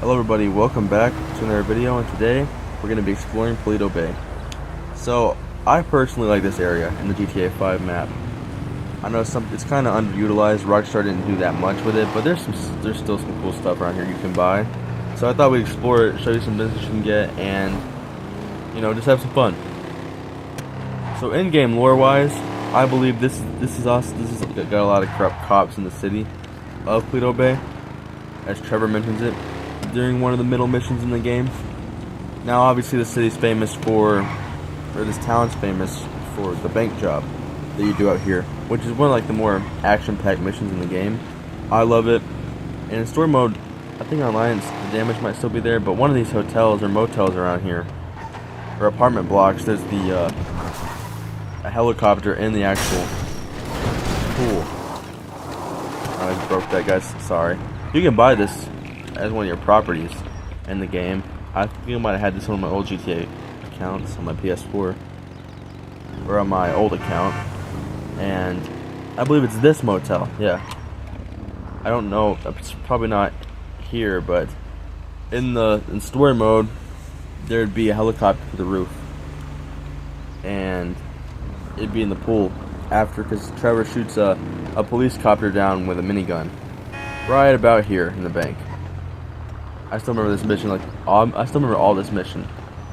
Hello everybody, welcome back to another video, and today we're going to be exploring Paleto Bay. So, I personally like this area in the GTA 5 map. I know it's kind of underutilized. Rockstar didn't do that much with it, but there's still some cool stuff around here you can buy. So I thought we'd explore it, show you some business you can get, and just have some fun. So in-game lore-wise, I believe this is awesome. This has got a lot of corrupt cops in the city of Paleto Bay, as Trevor mentions it during one of the middle missions in the game. Now, obviously, the city's famous for, or this town's famous for the bank job that you do out here, which is one of like the more action-packed missions in the game. I love it. And in story mode, I think online the damage might still be there, but one of these hotels or motels around here, or apartment blocks, there's a helicopter in the actual pool. I just broke that, guys. Sorry. You can buy this as one of your properties in the game. I think I might have had this on my old GTA accounts on my PS4 or on my old account, and I believe it's this motel. Yeah, I don't know. It's probably not here, but in story mode, there'd be a helicopter to the roof, and it'd be in the pool after, because Trevor shoots a police copter down with a minigun right about here in the bank. I still remember this mission, I still remember all this mission.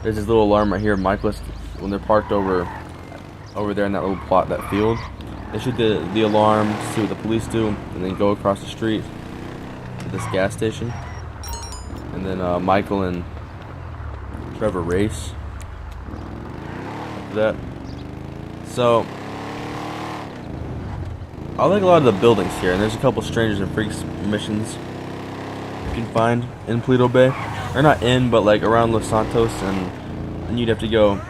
There's this little alarm right here. Michael, when they're parked over there in that little plot, that field, they shoot the alarm, see what the police do, and then go across the street to this gas station. And then Michael and Trevor race after that. So I like a lot of the buildings here, and there's a couple strangers and freaks missions you can find in Paleto Bay, or not in, but like around Los Santos, and then you'd have to go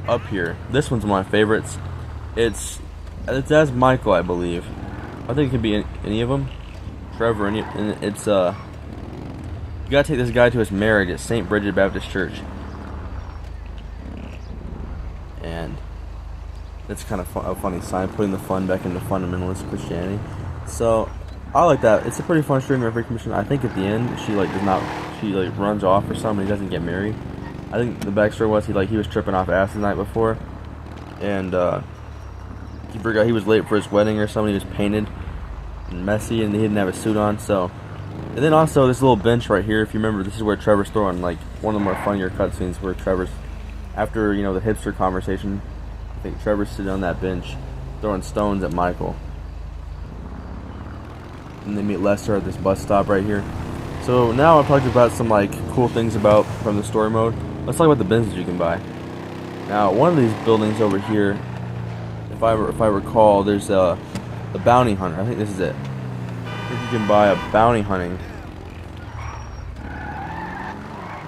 up here. This one's one of my favorites. It's as Michael, I believe. I think it could be any of them. Trevor, and it's you gotta take this guy to his marriage at St. Bridget Baptist Church, and it's kind of a funny sign, putting the fun back into fundamentalist Christianity. So I like that. It's a pretty fun streamer freak mission. I think at the end she runs off or something. He doesn't get married. I think the backstory was he was tripping off acid the night before, and he forgot he was late for his wedding or something. He was painted and messy, and he didn't have a suit on. So, and then also this little bench right here. If you remember, this is where Trevor's throwing like one of the more funnier cutscenes, where Trevor's, after the hipster conversation, I think Trevor's sitting on that bench throwing stones at Michael. And they meet Lester at this bus stop right here. So now I've talked about some cool things from the story mode. Let's talk about the business you can buy. Now, one of these buildings over here, if I recall, there's the bounty hunter. I think this is it. I think you can buy a bounty hunting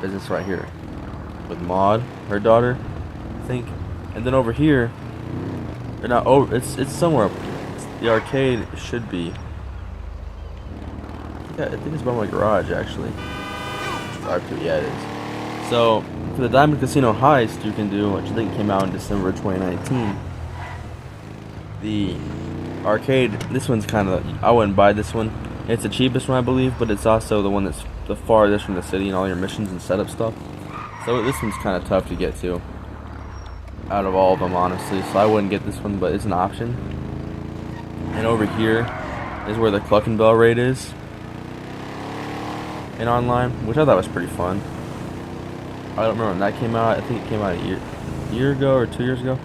business right here with Maud, her daughter, I think. And then over here, or not over, it's somewhere. The arcade should be. I think it's by my garage, actually. Yeah, it is. So, for the Diamond Casino heist you can do, which I think came out in December 2019, the arcade, this one's kind of, I wouldn't buy this one. It's the cheapest one, I believe, but it's also the one that's the farthest from the city and all your missions and setup stuff. So this one's kind of tough to get to out of all of them, honestly. So I wouldn't get this one, but it's an option. And over here is where the Cluckenbell raid is in online, which I thought was pretty fun. I don't remember when that came out. I think it came out a year ago or 2 years ago.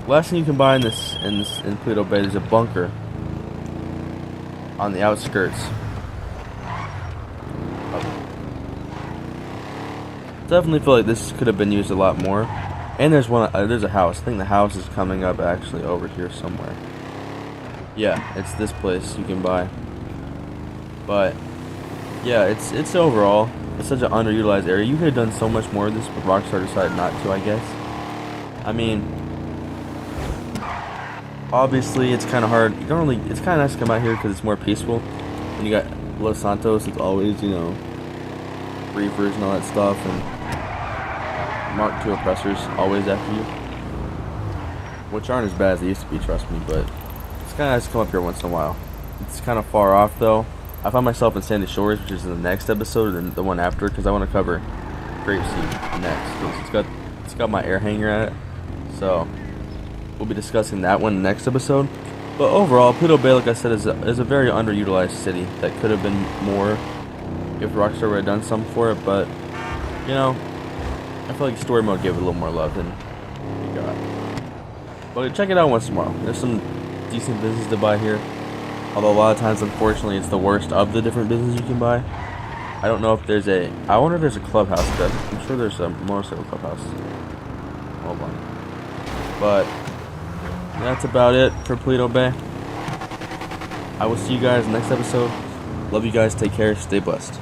Last thing you can buy in Paleto Bay, there's a bunker on the outskirts. Definitely feel like this could have been used a lot more. And there's a house. I think the house is coming up actually over here somewhere. Yeah, it's this place you can buy. But yeah, it's overall, it's such an underutilized area. You could have done so much more of this, but Rockstar decided not to, I guess. I mean, obviously it's kind of hard. It's kind of nice to come out here because it's more peaceful. When you got Los Santos, it's always, reefers and all that stuff, and Mark II oppressors always after you, which aren't as bad as they used to be, trust me, but it's kind of nice to come up here once in a while. It's kind of far off though, I find myself in Sandy Shores, which is in the next episode, and the one after, because I want to cover Grapeseed next. 'Cause it's got my air hanger at it, so we'll be discussing that one next episode. But overall, Paleto Bay, like I said, is a very underutilized city that could have been more if Rockstar would have done something for it. But you know, I feel like story mode gave it a little more love than we got. But check it out once in a while. There's some decent business to buy here. Although a lot of times, unfortunately, it's the worst of the different businesses you can buy. I don't know if there's a... I wonder if there's a clubhouse. I'm sure there's a motorcycle clubhouse. Hold on. But that's about it for Paleto Bay. I will see you guys next episode. Love you guys. Take care. Stay blessed.